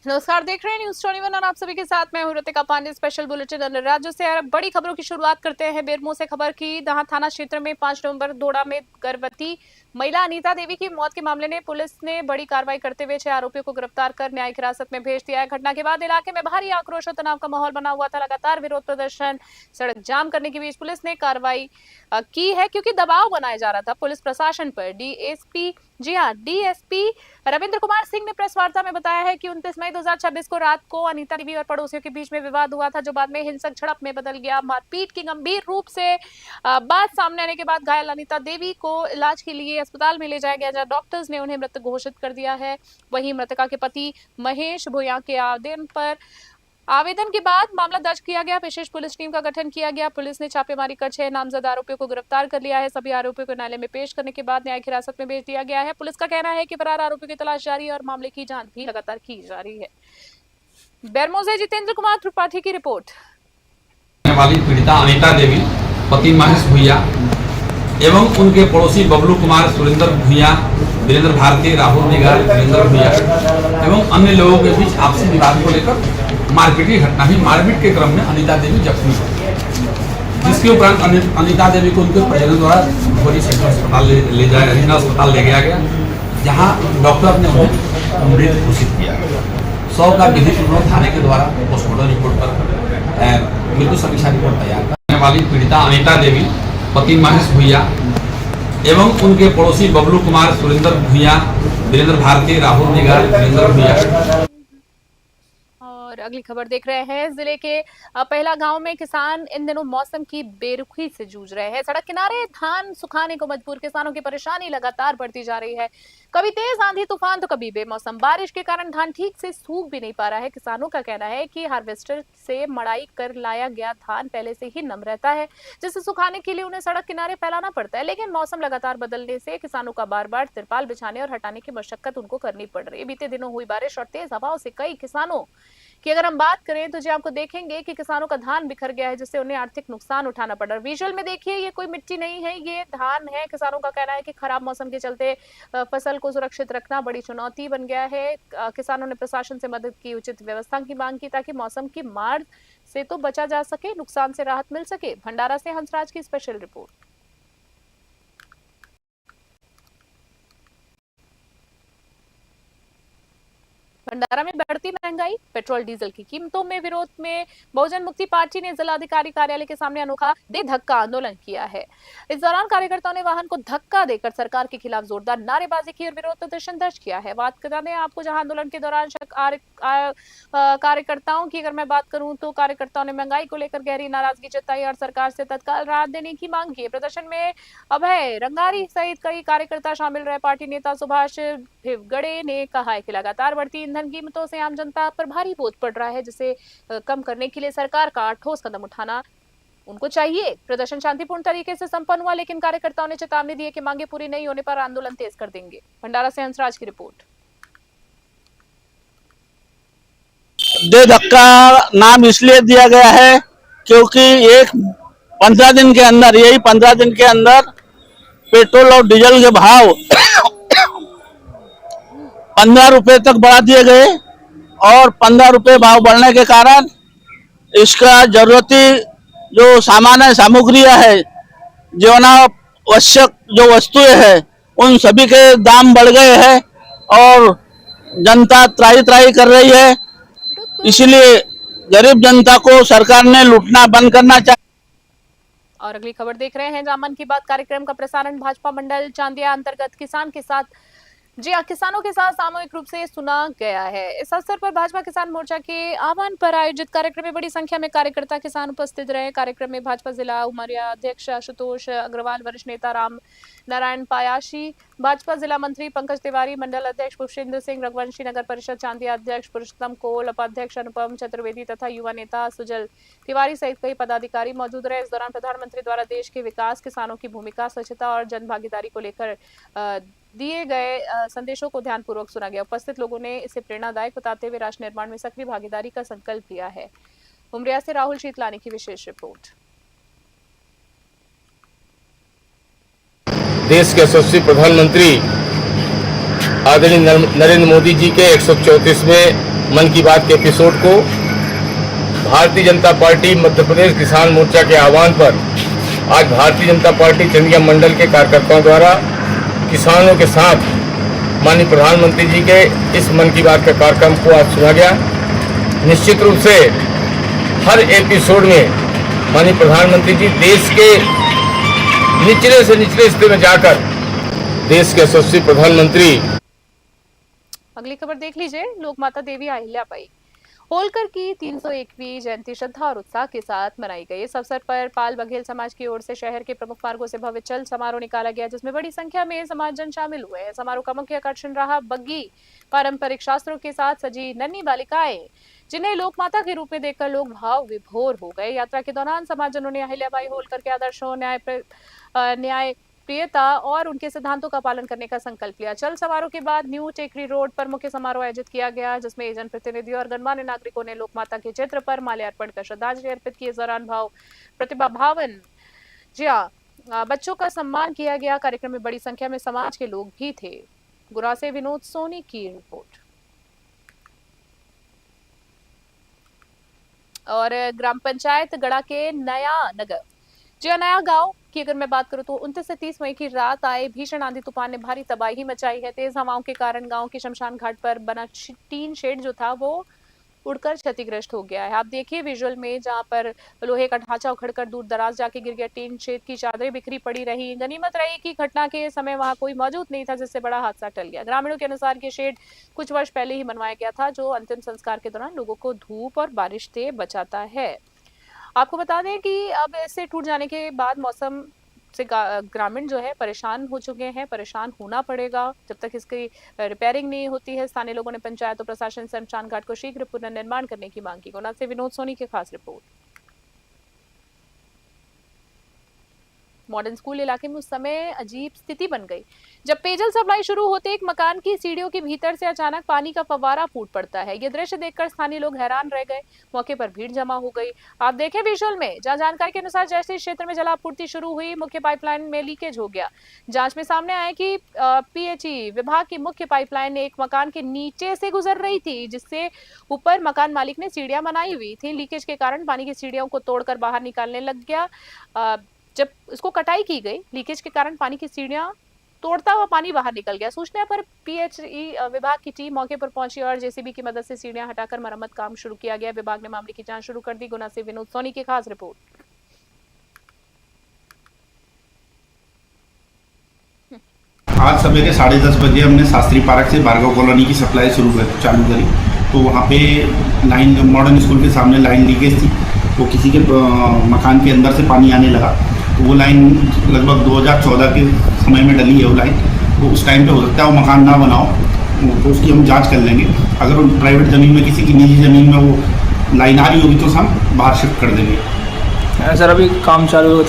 नमस्कार, देख रहे हैं न्यूज 21 और आप सभी के साथ मैं हूं ऋतिका पांडे। स्पेशल बुलेटिन अन्य राज्यों से और बड़ी खबरों की शुरुआत करते हैं बेरमो से। खबर की जहां थाना क्षेत्र में 5 नवंबर दोड़ा में गर्भवती महिला अनीता देवी की मौत के मामले में पुलिस ने बड़ी कार्रवाई करते हुए 6 आरोपियों को गिरफ्तार कर न्यायिक हिरासत में भेज दिया है। घटना के बाद इलाके में भारी आक्रोश और तनाव का माहौल बना हुआ था। लगातार विरोध प्रदर्शन, सड़क जाम करने के बीच पुलिस ने कार्रवाई की है क्योंकि दबाव बनाया जा रहा था पुलिस प्रशासन पर। डीएसपी रविंद्र कुमार सिंह ने प्रेस वार्ता में बताया है कि 29 मई 2026 को रात को अनीता देवी और पड़ोसियों के बीच में विवाद हुआ था, जो बाद में हिंसक झड़प में बदल गया। मारपीट की गंभीर रूप से बात सामने आने के बाद घायल अनीता देवी को इलाज के लिए अस्पताल में ले जाया गया, जहां डॉक्टर्स ने उन्हें मृत घोषित कर दिया है। वहीं मृतका के पति महेश भूया के आवेदन के बाद मामला दर्ज किया गया। विशेष पुलिस टीम का गठन किया गया। पुलिस ने छापेमारी कर 6 नामजद आरोपियों को गिरफ्तार कर लिया है। सभी आरोपियों को न्यायालय में पेश करने के बाद न्यायिक हिरासत में भेज दिया गया है। पुलिस का कहना है कि फरार आरोपियों की तलाश जारी है और मामले की जांच भी लगातार की जा रही है। बेरमो से जितेंद्र कुमार त्रिपाठी की रिपोर्ट। वाली पीड़िता अनीता देवी, पति महेश भूया एवं उनके पड़ोसी बबलू कुमार, सुरेंद्र भूया, वीरेंद्र भारती, राहुल निगार, वीरेंद्र भूया एवं अन्य लोगों के बीच आपसी विवाद को लेकर मारपीट की घटना हुई। मारपीट के क्रम में अनीता देवी जख्मी हुई, जिसके उपरांत अनीता देवी को उनके परिजनों द्वारा भोरी सेक्टर अस्पताल ले गया गया, जहां डॉक्टर ने उन्हें मृत घोषित किया। 100 का विधिपूर्वक थाने के द्वारा पोस्टमार्टम रिपोर्ट पर मृत्यु समीक्षा रिपोर्ट तैयार करने वाली पीड़िता अनीता देवी, पति महेश भूया एवं उनके पड़ोसी बबलू कुमार, सुरेंद्र भूया, वीरेंद्र भारती, राहुल निगार, वीरेंद्र भूया। और अगली खबर देख रहे हैं। जिले के पहला गांव में किसान इन दिनों मौसम की बेरुखी से जूझ रहे हैं। सड़क किनारे धान सुखाने को मजबूर किसानों की परेशानी लगातार बढ़ती जा रही है। कभी तेज आंधी तूफान तो कभी बेमौसम बारिश के कारण धान ठीक से सूख भी नहीं पा रहा है। किसानों का कहना है कि हार्वेस्टर से मड़ाई कर लाया गया धान पहले से ही नम रहता है, जिसे सुखाने के लिए उन्हें सड़क किनारे फैलाना पड़ता है। लेकिन मौसम लगातार बदलने से किसानों का बार बार तिरपाल बिछाने और हटाने की मशक्कत उनको करनी पड़ रही है। बीते दिनों हुई बारिश और तेज हवाओं से कई किसानों कि अगर हम बात करें तो जी आपको देखेंगे कि किसानों का धान बिखर गया है, जिससे उन्हें आर्थिक नुकसान उठाना पड़ रहा है। विजुअल में देखिए, ये कोई मिट्टी नहीं है, ये धान है। किसानों का कहना है कि खराब मौसम के चलते फसल को सुरक्षित रखना बड़ी चुनौती बन गया है। किसानों ने प्रशासन से मदद की, उचित व्यवस्था की मांग की ताकि मौसम की मार से तो बचा जा सके, नुकसान से राहत मिल सके। भंडारा से हंसराज की स्पेशल रिपोर्ट। भंडारा में बढ़ती महंगाई, पेट्रोल डीजल की कीमतों में विरोध में बहुजन मुक्ति पार्टी ने जिलाधिकारी कार्यालय के सामने अनोखा दे धक्का आंदोलन किया है। इस दौरान कार्यकर्ताओं ने वाहन को धक्का देकर सरकार के खिलाफ जोरदार नारेबाजी की और विरोध प्रदर्शन दर्ज किया है। बात करें आपको जहां आंदोलन के दौरान कार्यकर्ताओं की अगर मैं बात करूं तो कार्यकर्ताओं ने महंगाई को लेकर गहरी नाराजगी जताई और सरकार से तत्काल राहत देने की मांग की। प्रदर्शन में अभय रंगारी सहित कई कार्यकर्ता शामिल रहे। पार्टी नेता सुभाष भिवगड़े ने कहा है कि लगातार बढ़ती ईंधन कीमतों से आम जनता पर भारी बोझ पड़ रहा है, जिसे कम करने के लिए सरकार का ठोस कदम उठाना उनको चाहिए। प्रदर्शन शांतिपूर्ण तरीके से संपन्न हुआ, लेकिन कार्यकर्ताओं ने चेतावनी दी है कि मांगे पूरी नहीं होने पर आंदोलन तेज कर देंगे। भंडारा से हंसराज की रिपोर्ट। दे धक्का नाम इसलिए दिया गया है क्योंकि 15 दिन के अंदर, यही 15 दिन के अंदर पेट्रोल और डीजल के भाव 15 रुपए तक बढ़ा दिए गए और 15 रुपए भाव बढ़ने के कारण इसका जरूरती जो सामान्य सामग्रियां है, जीवनावश्यक जो वस्तुएं हैं, उन सभी के दाम बढ़ गए हैं और जनता त्राही त्राही कर रही है। इसलिए गरीब जनता को सरकार ने लूटना बंद करना चाहिए। और अगली खबर देख रहे हैं। जहां मन की बात कार्यक्रम का प्रसारण भाजपा मंडल चांदिया अंतर्गत किसानों के साथ सामूहिक रूप से सुना गया है। इस अवसर पर भाजपा किसान मोर्चा के आह्वान पर आयोजित कार्यक्रम में बड़ी संख्या में कार्यकर्ता किसान उपस्थित रहे। कार्यक्रम में भाजपा जिला उमरिया अध्यक्ष आशुतोष अग्रवाल, वरिष्ठ नेता राम नारायण पायाशी, भाजपा जिला मंत्री पंकज तिवारी, मंडल अध्यक्ष पुष्पेंद्र सिंह रघुवंशी, नगर परिषद चांदिया अध्यक्ष पुरुषोत्तम कोल, उपाध्यक्ष अनुपम चतुर्वेदी तथा युवा नेता सुजल तिवारी सहित कई पदाधिकारी मौजूद रहे। इस दौरान प्रधानमंत्री द्वारा देश के विकास, किसानों की भूमिका, स्वच्छता और जन भागीदारी को लेकर दिए गए संदेशों को ध्यानपूर्वक सुना गया। उपस्थित लोगों ने इसे प्रेरणादायक बताते हुए राष्ट्र निर्माण में सक्रिय भागीदारी का संकल्प लिया है। उमरिया से राहुल शीतलानी की विशेष रिपोर्ट। देश के यशस्वी प्रधानमंत्री आदरणीय नरेंद्र मोदी जी के 134वें मन की बात के एपिसोड को भारतीय जनता पार्टी मध्य प्रदेश किसान मोर्चा के आह्वान पर आज भारतीय जनता पार्टी चंदिया मंडल के कार्यकर्ताओं द्वारा किसानों के साथ माननीय प्रधानमंत्री जी के इस मन की बात का कार्यक्रम को आज सुना गया। निश्चित रूप से हर एपिसोड में माननीय प्रधानमंत्री जी देश के निचले से निचले स्तर में जाकर देश के यशस्वी प्रधानमंत्री। अगली खबर देख लीजिए। लोक माता देवी अहिल्याबाई होलकर की 301वीं जयंती श्रद्धा और उत्साह के साथ मनाई गई। इस अवसर पर पाल बघेल समाज की ओर से शहर के प्रमुख मार्गों से भव्य चल समारोह निकाला गया, जिसमें बड़ी संख्या में समाजजन शामिल हुए हैं। समारोह का मुख्य आकर्षण रहा बग्गी। पारंपरिक शास्त्रों के साथ सजी नन्ही बालिकाएं, जिन्हें लोक माता के रूप में देखकर लोग भाव विभोर हो गए। यात्रा के दौरान समाजजनों ने अहिल्याबाई होलकर के आदर्शों, न्याय प्रियता और उनके सिद्धांतों का पालन करने का संकल्प लिया। चल समारोह के बाद न्यू टेकरी रोड पर मुख्य समारोह आयोजित किया गया, जिसमें जनप्रतिनिधियों और गणमान्य नागरिकों ने लोक माता के चित्र पर माल्यार्पण कर श्रद्धांजलि अर्पित की। इस दौरान प्रतिभा भावन बच्चों का सम्मान किया गया। कार्यक्रम में बड़ी संख्या में समाज के लोग भी थे। गुना से विनोद सोनी की रिपोर्ट। और ग्राम पंचायत गड़ा के नया नगर नया गांव की अगर मैं बात करूं तो 29 से 30 मई की रात आए भीषण आंधी तूफान ने भारी तबाही मचाई है। तेज हवाओं के कारण गांव के शमशान घाट पर बना टीन शेड जो था वो उड़कर क्षतिग्रस्त हो गया है। आप देखिए विजुअल में, जहां पर लोहे का ढांचा उखड़कर दूर दराज जाके गिर गया। टीन शेड की चादरें बिखरी पड़ी रही। गनीमत रही कि घटना के समय वहां कोई मौजूद नहीं था, जिससे बड़ा हादसा टल गया। ग्रामीणों के अनुसार ये शेड कुछ वर्ष पहले ही बनवाया गया था, जो अंतिम संस्कार के दौरान लोगों को धूप और बारिश से बचाता है। आपको बता दें कि अब ऐसे टूट जाने के बाद मौसम से ग्रामीण जो है परेशान हो चुके हैं, परेशान होना पड़ेगा जब तक इसकी रिपेयरिंग नहीं होती है। स्थानीय लोगों ने पंचायत और प्रशासन से शमशान घाट को शीघ्र पुनर्निर्माण करने की मांग की। गुना से विनोद सोनी की खास रिपोर्ट। मॉडर्न स्कूल इलाके में उस समय अजीब स्थिति बन गई जब पेयजल सप्लाई शुरू होते एक मकान की सीढ़ियों के भीतर से अचानक पानी का फव्वारा फूट पड़ता है। ये दृश्य देखकर स्थानीय लोग हैरान रह गए। मौके पर भीड़ जमा हो गई। आप देखें विजुअल में, जहां जानकारी के अनुसार जैसे इस क्षेत्र में जलापूर्ति शुरू हुई, मुख्य पाइपलाइन में लीकेज हो गया। जांच में सामने आया कि पीएचई विभाग की मुख्य पाइपलाइन एक मकान के नीचे से गुजर रही थी, जिससे ऊपर मकान मालिक ने सीढ़ियां बनाई हुई थी। लीकेज के कारण पानी की सीढ़ियों को तोड़कर बाहर निकालने लग गया। जब इसको कटाई की गई, लीकेज के कारण पानी की सीढ़ियां तोड़ता हुआ पानी बाहर निकल गया। सूचना पर पीएचई विभाग की टीम मौके पर पहुंची और जेसीबी की मदद से सीढ़ियां हटाकर मरम्मत काम शुरू किया गया। विभाग ने मामले की जांच शुरू कर दी। गुना से विनोद सोनी की खास रिपोर्ट। आज सवेरे 10:30 बजे हमने शास्त्री पार्क से भार्गव कॉलोनी की सप्लाई चालू करी, तो वहाँ पे लाइन मॉडर्न स्कूल के सामने लाइन लीकेज थी। तो किसी के मकान के अंदर से पानी आने लगा, तो वो लाइन लगभग 2014 के समय में डली है वो लाइन। तो उस टाइम पे हो सकता है वो मकान ना बनाओ, तो उसकी हम जांच कर लेंगे। अगर उन प्राइवेट ज़मीन में, किसी की निजी ज़मीन में वो लाइन आ रही होगी तो हम बाहर शिफ्ट कर देंगे। सर अभी काम चालू है?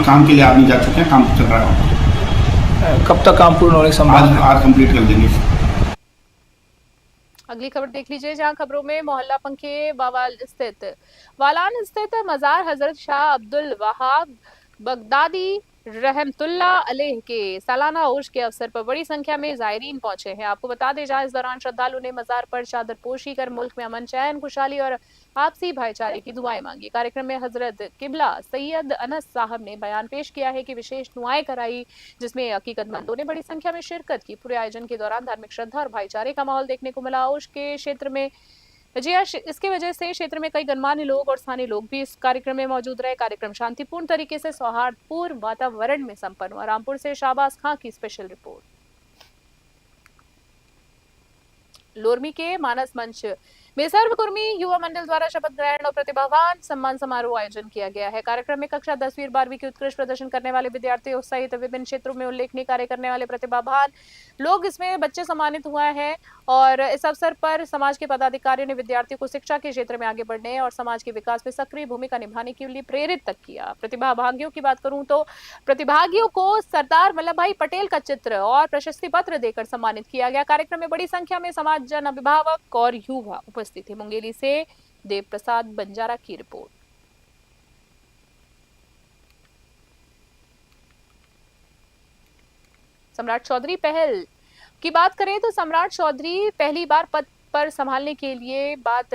काम के लिए आदमी जा चुके हैं, काम चल रहा है। कब तक काम पूर्ण होने की संभावना? आज कंप्लीट कर देंगे। अगली खबर देख लीजिए, जहां खबरों में मोहल्ला पंखे वालान स्थित मजार हजरत शाह अब्दुल वहाब बगदादी रहमतुल्ला अलैह के सालाना उर्स के अवसर पर बड़ी संख्या में जायरीन पहुंचे हैं। आपको बता दें, जहां इस दौरान श्रद्धालु ने मजार पर चादर पोशी कर मुल्क में अमन, चैन, खुशहाली और आपसी भाईचारे की दुआएं मांगी। कार्यक्रम में हजरत किबला सैयद अनस साहब ने बयान पेश किया है कि विशेष दुआएं कराई, जिसमें हकीकतमंदों ने बड़ी संख्या में शिरकत की। पूरे आयोजन के दौरान धार्मिक श्रद्धा और भाईचारे का माहौल देखने को मिला। उर्स के क्षेत्र में इसके वजह से क्षेत्र में कई गणमान्य लोग और स्थानीय लोग भी इस कार्यक्रम में मौजूद रहे। कार्यक्रम शांतिपूर्ण तरीके से सौहार्दपूर्ण वातावरण में संपन्न हुआ। रामपुर से शाहबाज खां की स्पेशल रिपोर्ट। लोरमी के मानस मंच में सर्वकुर्मी युवा मंडल द्वारा शपथ ग्रहण और प्रतिभावान सम्मान समारोह आयोजन किया गया है। कार्यक्रम में कक्षा 10वीं और 12वीं की उत्कृष्ट प्रदर्शन करने वाले विद्यार्थियों सहित विभिन्न क्षेत्रों में उल्लेखनीय कार्य करने वाले प्रतिभावान लोग, इसमें बच्चे सम्मानित हुए हैं। और इस अवसर पर समाज के पदाधिकारियों ने विद्यार्थियों को शिक्षा के क्षेत्र में आगे बढ़ने और समाज के विकास में सक्रिय भूमिका निभाने के लिए प्रेरित तक किया। प्रतिभागियों की बात करूं तो प्रतिभागियों को सरदार वल्लभ भाई पटेल का चित्र और प्रशस्ति पत्र देकर सम्मानित किया गया। कार्यक्रम में बड़ी संख्या में समाज जन, अभिभावक और युवा उपस्थित थे। मुंगेली से देव प्रसाद बंजारा की रिपोर्ट। सम्राट चौधरी पहल की बात करें तो सम्राट चौधरी पहली बार पर संभालने के लिए बात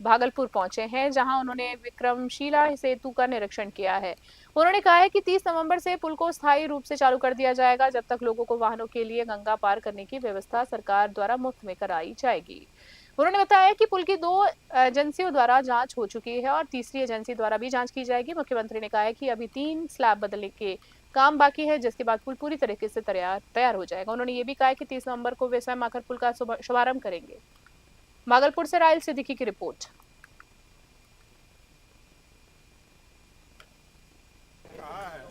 भागलपुर पहुंचे हैं, जहां उन्होंने विक्रमशिला सेतु का निरीक्षण किया है। उन्होंने कहा है कि 30 नवंबर से पुल को स्थायी रूप से चालू कर दिया जाएगा, जब तक लोगों को वाहनों के लिए गंगा पार करने की व्यवस्था सरकार द्वारा मुफ्त में कराई जाएगी। उन्होंने बताया कि पुल की 2 एजेंसियों द्वारा जांच हो चुकी है और तीसरी एजेंसी द्वारा भी जांच की जाएगी। मुख्यमंत्री ने कहा है कि अभी 3 स्लैब बदलने के काम बाकी है, जिसके बाद पुल पूरी तरीके से तैयार हो जाएगा। उन्होंने ये भी कहा है कि 30 नवंबर को वे स्वयं आकर पुल का शुभारंभ करेंगे। भागलपुर से रायल सिद्दीकी की रिपोर्ट।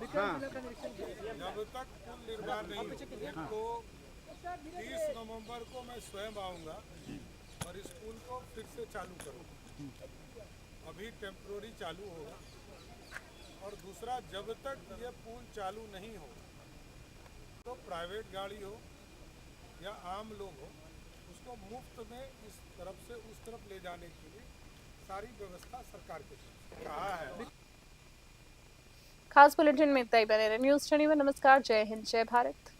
जब तक पुल निर्माण नहीं हो तो 30 नवंबर को मैं स्वयं आऊंगा और इस पुल को फिर से चालू करूंगा। अभी टेम्पोररी चालू होगा और दूसरा, जब तक ये पुल चालू नहीं हो तो प्राइवेट गाड़ी हो या आम लोग हो, उसको मुफ्त में इस तरफ से उस तरफ ले जाने के लिए सारी व्यवस्था सरकार के तरफ कहा है। खास बुलेटिन में इतना ही। बने रहे न्यूज़ 24 में। नमस्कार, जय हिंद, जय भारत।